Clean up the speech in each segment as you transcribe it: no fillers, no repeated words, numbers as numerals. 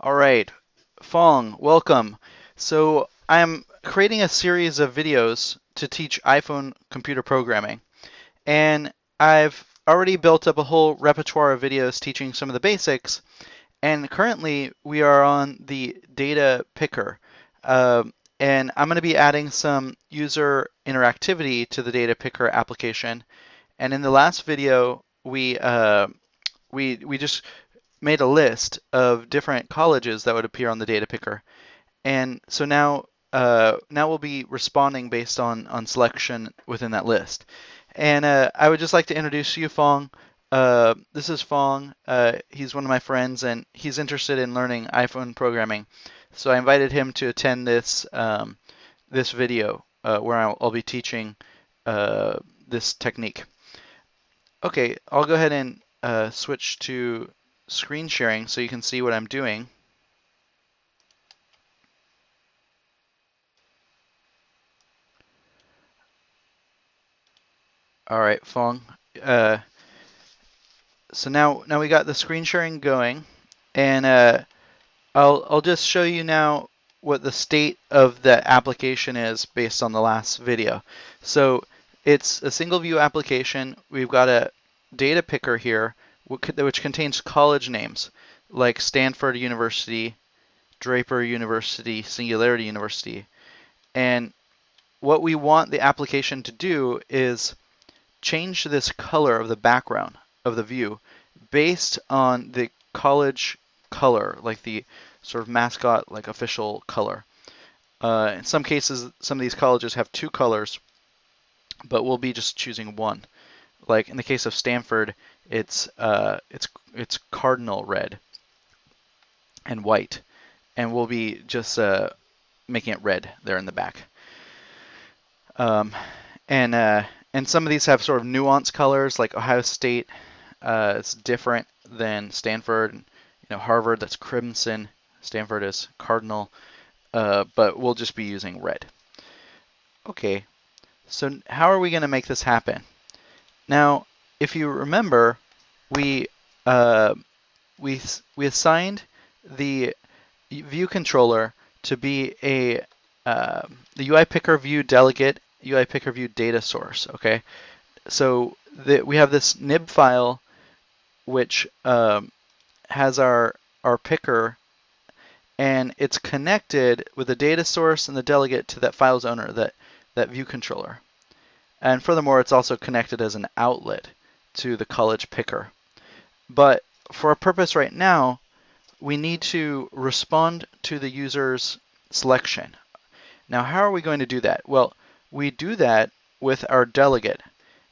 All right, Fong, welcome. So I'm creating a series of videos to teach iPhone computer programming, and I've already built up a whole repertoire of videos teaching some of the basics, and currently we are on the data picker. And I'm going to be adding some user interactivity to the data picker application. And in the last video, we just made a list of different colleges that would appear on the data picker. And so now we'll be responding based on selection within that list. And I would just like to introduce you, Fong. This is Fong. He's one of my friends, and he's interested in learning iPhone programming. So I invited him to attend this video where I'll be teaching this technique. Okay, I'll go ahead and switch to screen sharing so you can see what I'm doing. All right, Fong. Uh, so now we got the screen sharing going, and I'll just show you now what the state of the application is based on the last video. So it's a single view application. We've got a data picker here, which contains college names like Stanford University, Draper University, Singularity University. And what we want the application to do is change this color of the background of the view based on the college color, like the sort of mascot, like official color. In some cases, some of these colleges have two colors, but we'll be just choosing one. Like in the case of Stanford, it's cardinal red and white, and we'll be just making it red there in the back. And some of these have sort of nuanced colors, like Ohio State. It's different than Stanford. Harvard, that's crimson. Stanford is cardinal. But we'll just be using red. Okay, so how are we going to make this happen? Now, if you remember, we assigned the view controller to be the UI picker view delegate, UI picker view data source. Okay, so we have this nib file which has our picker, and it's connected with the data source and the delegate to that file's owner, that view controller. And furthermore, it's also connected as an outlet to the college picker. But for our purpose right now, we need to respond to the user's selection. Now, how are we going to do that? Well, we do that with our delegate.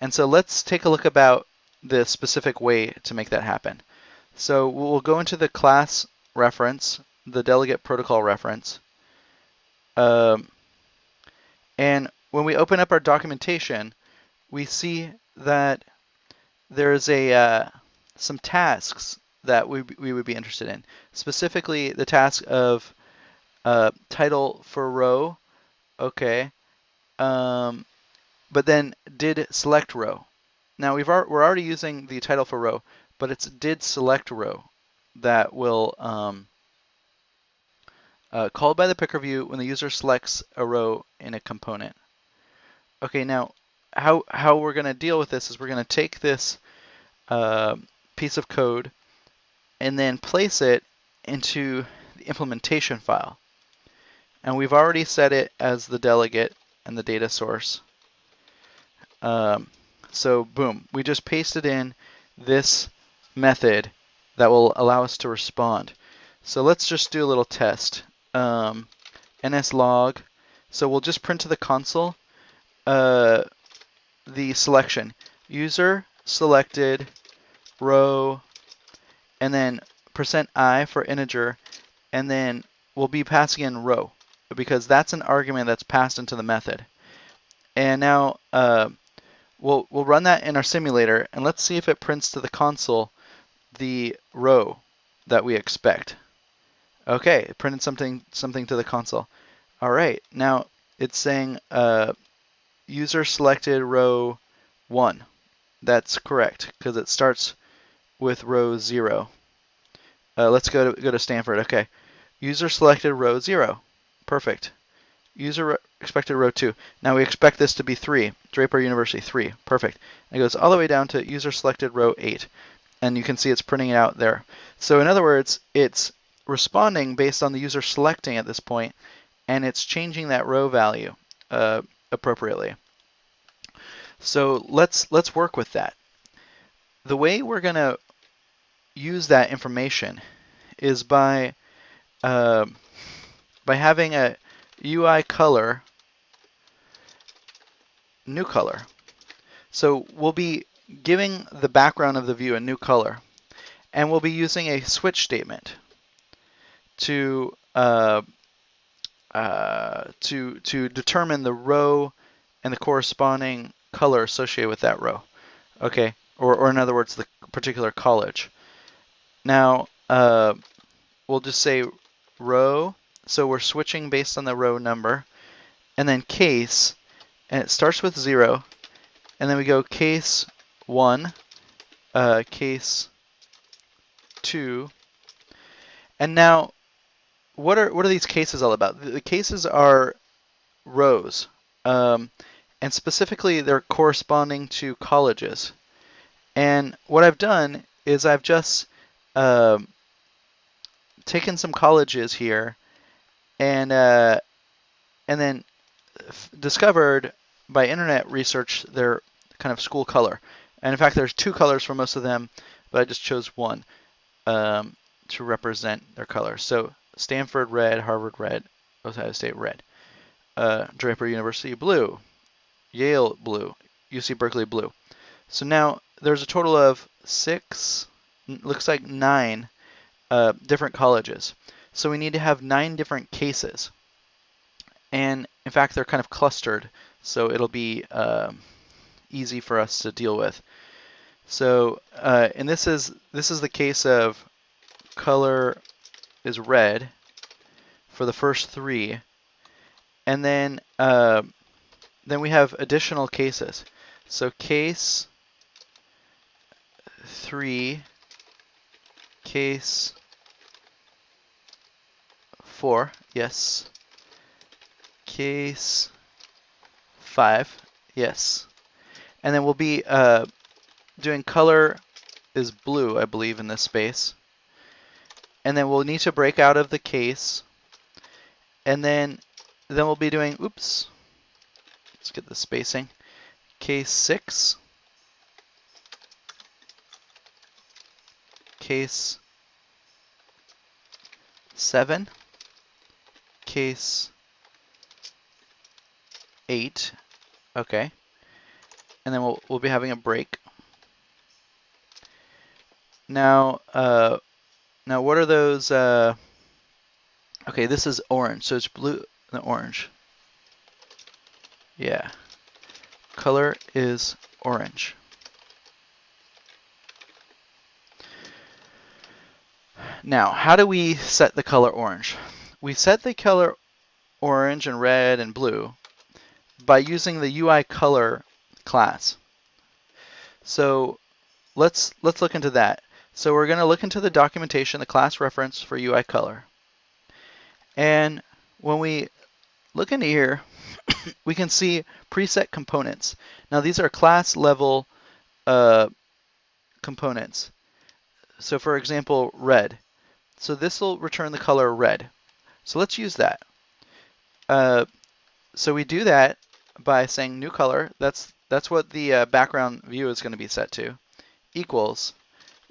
And so let's take a look about the specific way to make that happen. So we'll go into the class reference, the delegate protocol reference. And when we open up our documentation, we see that there's some tasks that we would be interested in. Specifically, the task of title for row, okay, but then did select row. Now we're already using the title for row, but it's did select row that will called by the picker view when the user selects a row in a component. Okay, now how we're going to deal with this is we're going to take this piece of code and then place it into the implementation file. And we've already set it as the delegate and the data source. So boom, we just pasted in this method that will allow us to respond. So let's just do a little test. NSLog. So we'll just print to the console the selection. User selected row, and then %i for integer, and then we'll be passing in row because that's an argument that's passed into the method. And now we'll run that in our simulator, and let's see if it prints to the console the row that we expect. Okay, it printed something to the console. All right, now it's saying user selected row 1. That's correct because it starts with row 0. Let's go to Stanford. Okay. User selected row 0. Perfect. User expected row 2. Now we expect this to be 3. Draper University 3. Perfect. And it goes all the way down to user selected row 8. And you can see it's printing it out there. So in other words, it's responding based on the user selecting at this point, and it's changing that row value appropriately. So let's work with that. The way we're going to use that information is by having a UI color new color. So we'll be giving the background of the view a new color, and we'll be using a switch statement to determine the row and the corresponding color associated with that row. Okay, or in other words, the particular college. Now we'll just say row. So we're switching based on the row number, and then case, and it starts with 0, and then we go case 1, case 2, and now what are these cases all about? The cases are rows, and specifically they're corresponding to colleges. And what I've done is I've just taken some colleges here, and then discovered by internet research their kind of school color. And in fact, there's 2 colors for most of them, but I just chose 1 to represent their color. So Stanford red, Harvard red, Ohio State red, Draper University blue, Yale blue, UC Berkeley blue. So now there's a total of 6, looks like 9 different colleges. So we need to have 9 different cases. And in fact, they're kind of clustered, so it'll be easy for us to deal with. So, and this is the case of color is red for the first 3, and then we have additional cases. So case 3, case 4, yes. Case 5, yes. And then we'll be doing color is blue, I believe, in this space. And then we'll need to break out of the case. And then we'll be doing, oops, let's get the spacing. Case 6, case 7, case 8, okay, and then we'll be having a break. Now what are those? Okay, this is orange, so it's blue and orange. Yeah, color is orange. Now, how do we set the color orange? We set the color orange and red and blue by using the UI color class. So let's look into that. So we're going to look into the documentation, the class reference for UI color. And when we look into here, we can see preset components. Now these are class level components. So for example, red. So this will return the color red. So let's use that. So we do that by saying new color. That's what the background view is going to be set to. Equals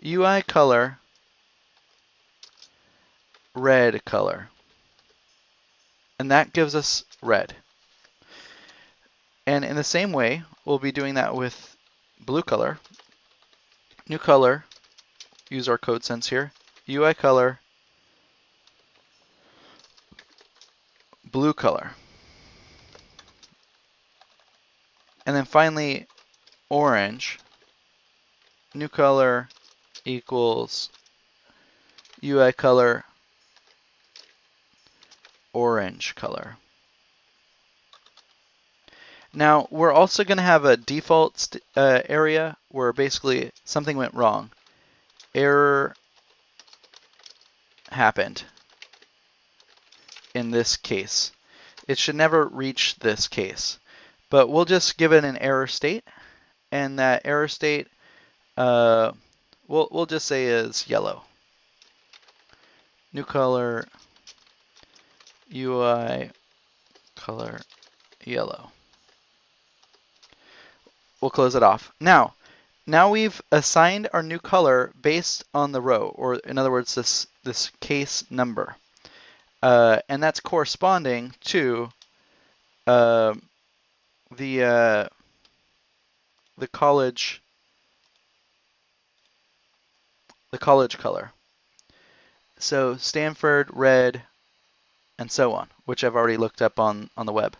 UI color red color. And that gives us red. And in the same way, we'll be doing that with blue color. New color, use our code sense here. UI color blue color. And then finally, orange, new color equals UI color orange color. Now, we're also going to have a default area where basically something went wrong. Error happened in this case. It should never reach this case. But we'll just give it an error state, and that error state we'll just say is yellow. New color, UI color yellow. We'll close it off. Now we've assigned our new color based on the row, or in other words, this case number, and that's corresponding to the college color. So Stanford red, and so on, which I've already looked up on the web.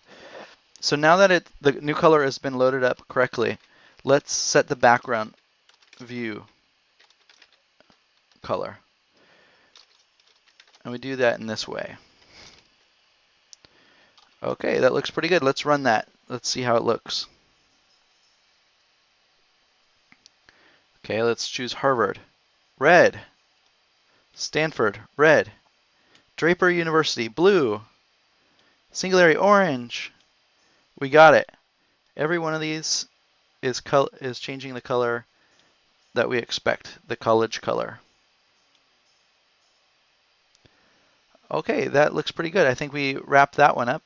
So now that the new color has been loaded up correctly, let's set the background view color. And we do that in this way. Okay, that looks pretty good. Let's run that. Let's see how it looks. Okay, let's choose Harvard. Red. Stanford, red. Draper University, blue. Singularity, orange. We got it. Every one of these is changing the color that we expect, the college color. Okay, that looks pretty good. I think we wrapped that one up.